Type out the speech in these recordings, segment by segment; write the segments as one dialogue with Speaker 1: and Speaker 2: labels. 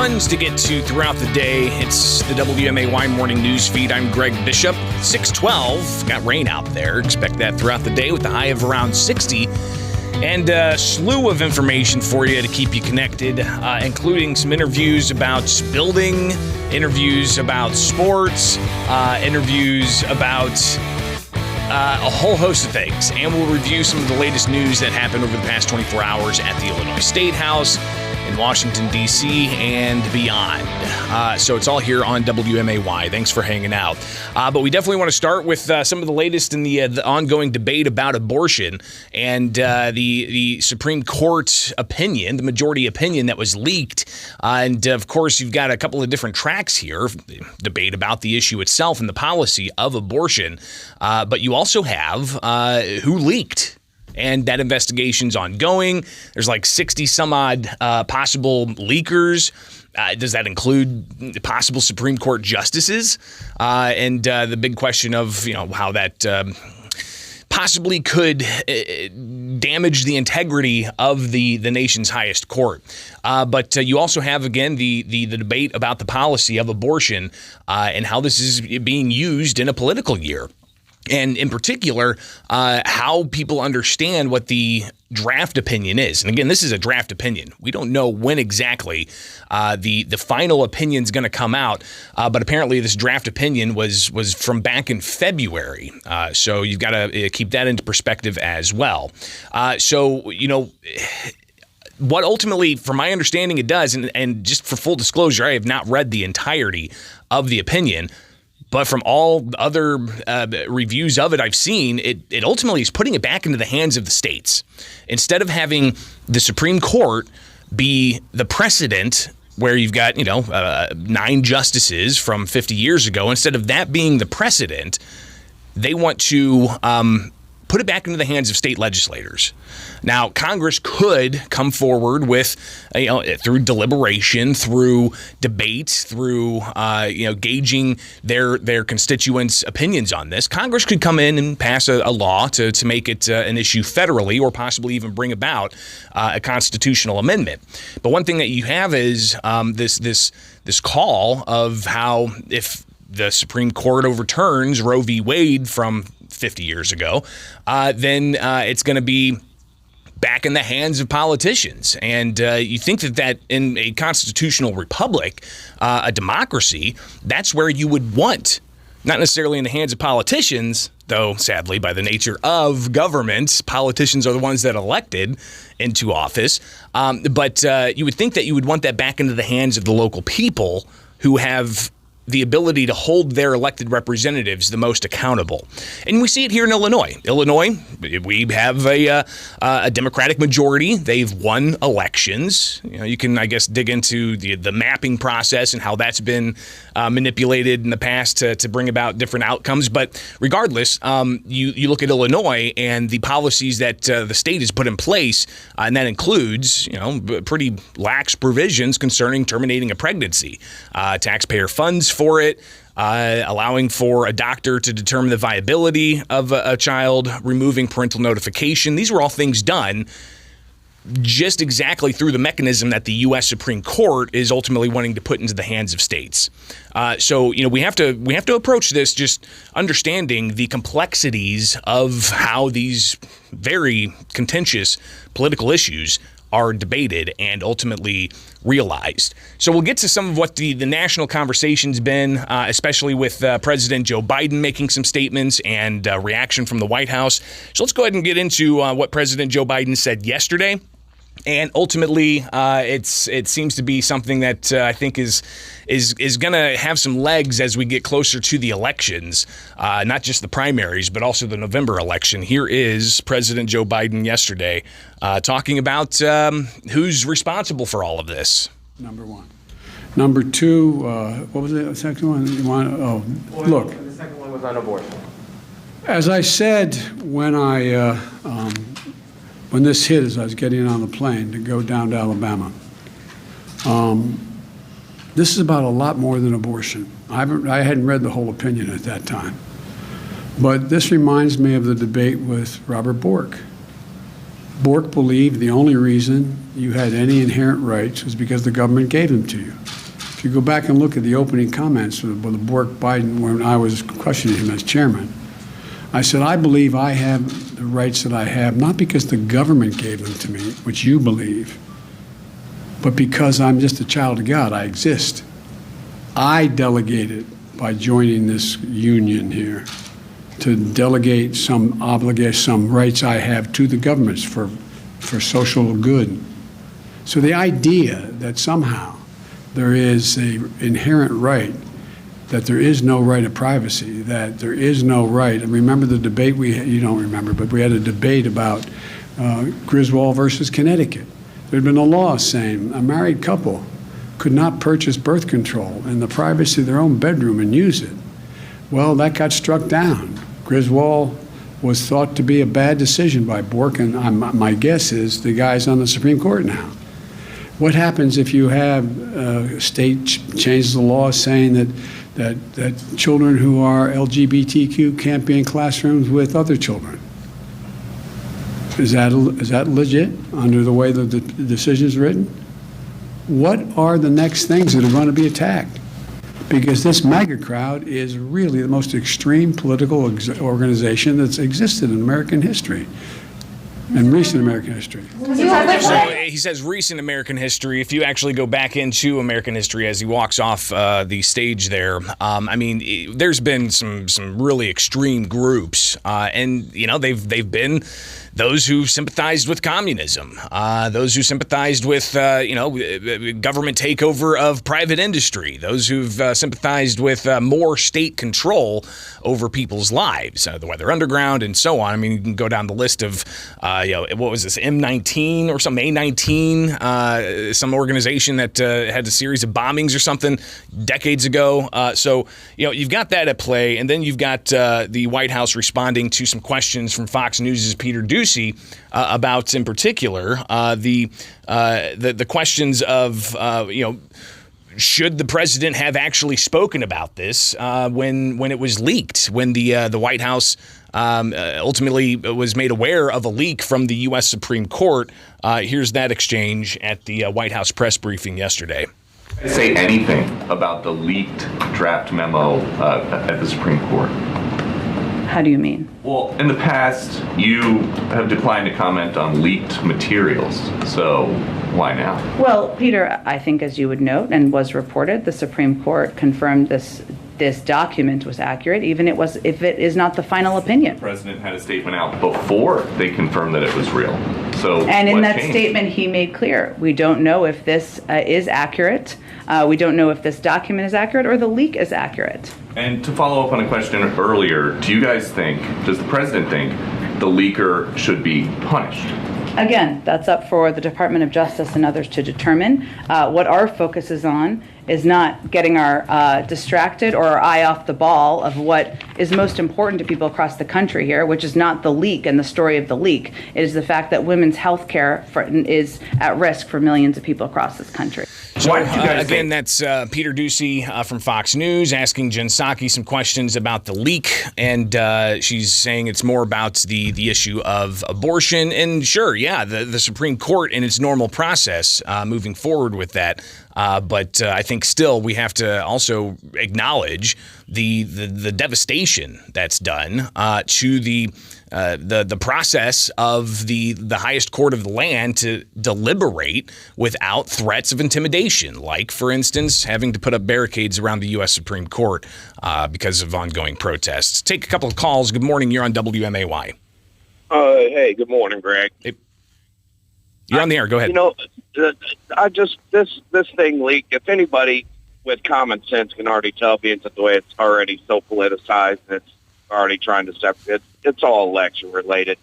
Speaker 1: Tons to get to throughout the day. It's the WMAY morning news feed. I'm Greg Bishop. 612. Got rain out there. Expect that throughout the day with a high of around 60. And a slew of information for you to keep you connected, including some interviews about building, interviews about sports, interviews about a whole host of things. And we'll review some of the latest news that happened over the past 24 hours at the Illinois State House, in Washington, D.C., and beyond. So it's all here on WMAY. Thanks for hanging out. But we definitely want to start with some of the latest in the ongoing debate about abortion and the Supreme Court opinion, the majority opinion that was leaked. And, of course, you've got a couple of different tracks here, debate about the issue itself and the policy of abortion. But you also have who leaked. And that investigation's ongoing. There's like 60 some odd possible leakers. Does that include possible Supreme Court justices? And the big question of, how that possibly could damage the integrity of the nation's highest court. But you also have, again, the debate about the policy of abortion and how this is being used in a political year. And in particular, how people understand what the draft opinion is. And again, this is a draft opinion. We don't know when exactly the final opinion is going to come out. But apparently this draft opinion was from back in February. So you've got to keep that into perspective as well. What ultimately, from my understanding, it does, and just for full disclosure, I have not read the entirety of the opinion. But from all other reviews of it I've seen, it ultimately is putting it back into the hands of the states. Instead of having the Supreme Court be the precedent where you've got, 9 justices from 50 years ago, instead of that being the precedent, they want to put it back into the hands of state legislators. Now, Congress could come forward with, through deliberation, through debate, through, gauging their constituents' opinions on this. Congress could come in and pass a law to make it an issue federally, or possibly even bring about a constitutional amendment. But one thing that you have is this call of how if the Supreme Court overturns Roe v. Wade from 50 years ago, then it's going to be back in the hands of politicians. And you think that in a constitutional republic, a democracy, that's where you would want, not necessarily in the hands of politicians, though sadly by the nature of government, politicians are the ones that elected into office. But you would think that you would want that back into the hands of the local people who have the ability to hold their elected representatives the most accountable. And we see it here in Illinois. We have a Democratic majority. They've won elections. You can, I guess, dig into the mapping process and how that's been manipulated in the past to bring about different outcomes. But regardless, you look at Illinois and the policies that the state has put in place, and that includes, pretty lax provisions concerning terminating a pregnancy, taxpayer funds for it, allowing for a doctor to determine the viability of a child, removing parental notification. These were all things done just exactly through the mechanism that the U.S. Supreme Court is ultimately wanting to put into the hands of states. So we have to approach this just understanding the complexities of how these very contentious political issues are debated and ultimately realized. So we'll get to some of what the national conversation's been, especially with President Joe Biden making some statements and reaction from the White House. So let's go ahead and get into what President Joe Biden said yesterday. And ultimately, it seems to be something that I think is going to have some legs as we get closer to the elections, not just the primaries, but also the November election. Here is President Joe Biden yesterday talking about who's responsible for all of this.
Speaker 2: Number one. Number two, what was the second one? Look.
Speaker 3: The second one was on abortion.
Speaker 2: As I said when when this hit, as I was getting on the plane to go down to Alabama, this is about a lot more than abortion. I hadn't read the whole opinion at that time. But this reminds me of the debate with Robert Bork. Bork believed the only reason you had any inherent rights was because the government gave them to you. If you go back and look at the opening comments with Bork Biden when I was questioning him as chairman, I said, I believe I have the rights that I have, not because the government gave them to me, which you believe, but because I'm just a child of God. I exist. I delegated by joining this union here to delegate some obligation, some rights I have to the governments for social good. So the idea that somehow there is an inherent right, that there is no right of privacy, that there is no right. And remember the debate you don't remember, but we had a debate about Griswold versus Connecticut. There had been a law saying a married couple could not purchase birth control in the privacy of their own bedroom and use it. Well, that got struck down. Griswold was thought to be a bad decision by Bork, and my guess is the guy's on the Supreme Court now. What happens if you have a state changes the law saying that children who are LGBTQ can't be in classrooms with other children? Is that legit under the way the decision is written? What are the next things that are going to be attacked? Because this MAGA crowd is really the most extreme political organization that's existed in American history. In recent American history.
Speaker 1: So he says recent American history. If you actually go back into American history as he walks off the stage there, I mean, there's been some really extreme groups, and they've been those who sympathized with communism, those who sympathized with government takeover of private industry, those who've sympathized with more state control over people's lives, the Weather Underground, and so on. I mean, you can go down the list of what was this, M19 or some A19, some organization that had a series of bombings or something decades ago. So you've got that at play, and then you've got the White House responding to some questions from Fox News' Peter Doocy about, in particular, the questions of should the president have actually spoken about this when it was leaked, when the White House ultimately was made aware of a leak from the U.S. Supreme Court? Here's that exchange at the White House press briefing yesterday.
Speaker 3: Say anything about the leaked draft memo at the Supreme Court?
Speaker 4: How do you mean?
Speaker 3: Well, in the past, you have declined to comment on leaked materials, so why now?
Speaker 4: Well, Peter, I think as you would note and was reported, the Supreme Court confirmed this document was accurate, even if it is not the final opinion.
Speaker 3: The president had a statement out before they confirmed that it was real. So,
Speaker 4: and in that
Speaker 3: changed?
Speaker 4: statement, he made clear, we don't know if this is accurate. We don't know if this document is accurate or the leak is accurate.
Speaker 3: And to follow up on a question earlier, does the president think the leaker should be punished?
Speaker 4: Again, that's up for the Department of Justice and others to determine. What our focus is on is not getting our distracted or our eye off the ball of what is most important to people across the country here, which is not the leak and the story of the leak. It is the fact that women's health care is at risk for millions of people across this country.
Speaker 1: So, again, that's Peter Doocy from Fox News asking Jen Psaki some questions about the leak, and she's saying it's more about the issue of abortion. And sure, yeah, the Supreme Court in its normal process moving forward with that. But I think still we have to also acknowledge the devastation that's done to the process of the highest court of the land to deliberate without threats of intimidation, like, for instance, having to put up barricades around the U.S. Supreme Court because of ongoing protests. Take a couple of calls. Good morning. You're on WMAY.
Speaker 5: Hey, good morning, Greg.
Speaker 1: Hey. You're on the air. Go ahead.
Speaker 5: This thing leaked. If anybody with common sense can already tell, being the way it's already so politicized, and it's already trying to separate. It's all election related.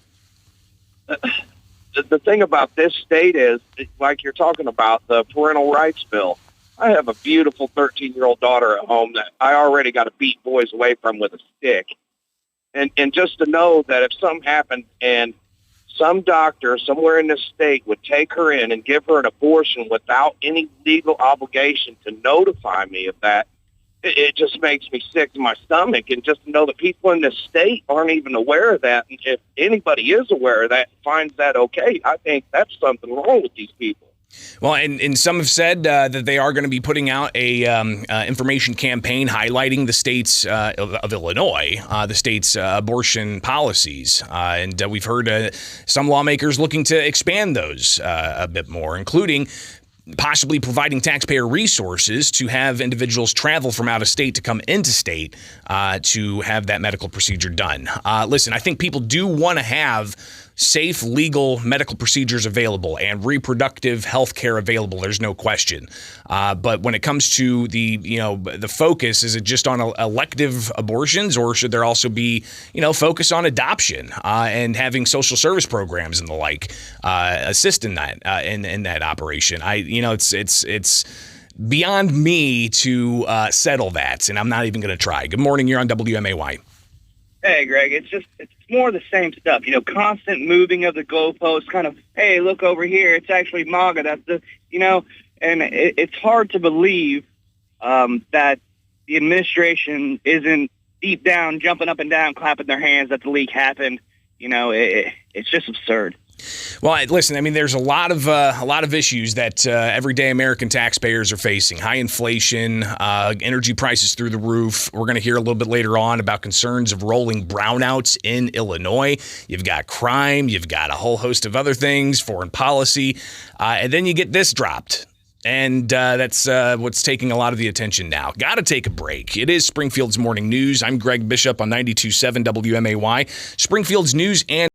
Speaker 5: The thing about this state is, like you're talking about, the parental rights bill. I have a beautiful 13-year-old daughter at home that I already got to beat boys away from with a stick. And just to know that if something happened and some doctor somewhere in this state would take her in and give her an abortion without any legal obligation to notify me of that, it just makes me sick to my stomach. And just to know that people in this state aren't even aware of that. And if anybody is aware of that and finds that okay, I think that's something wrong with these people.
Speaker 1: Well, and some have said that they are going to be putting out a information campaign highlighting the state's of Illinois, the state's abortion policies, and we've heard some lawmakers looking to expand those a bit more, including possibly providing taxpayer resources to have individuals travel from out of state to come into state to have that medical procedure done. Listen, I think people do want to have safe, legal medical procedures available and reproductive health care available. There's no question. But when it comes to the focus, is it just on elective abortions, or should there also be, focus on adoption and having social service programs and the like assist in that in that operation? It's beyond me to settle that, and I'm not even going to try. Good morning. You're on WMAY.
Speaker 6: Hey, Greg, it's more the same stuff, constant moving of the goalposts, kind of, hey, look over here, it's actually MAGA, that's and it's hard to believe that the administration isn't deep down jumping up and down, clapping their hands that the leak happened. It's just absurd.
Speaker 1: Well, listen, there's a lot of issues that everyday American taxpayers are facing. High inflation, energy prices through the roof. We're going to hear a little bit later on about concerns of rolling brownouts in Illinois. You've got crime. You've got a whole host of other things, foreign policy. And then you get this dropped. And that's what's taking a lot of the attention now. Got to take a break. It is Springfield's Morning News. I'm Greg Bishop on 92.7 WMAY. Springfield's news and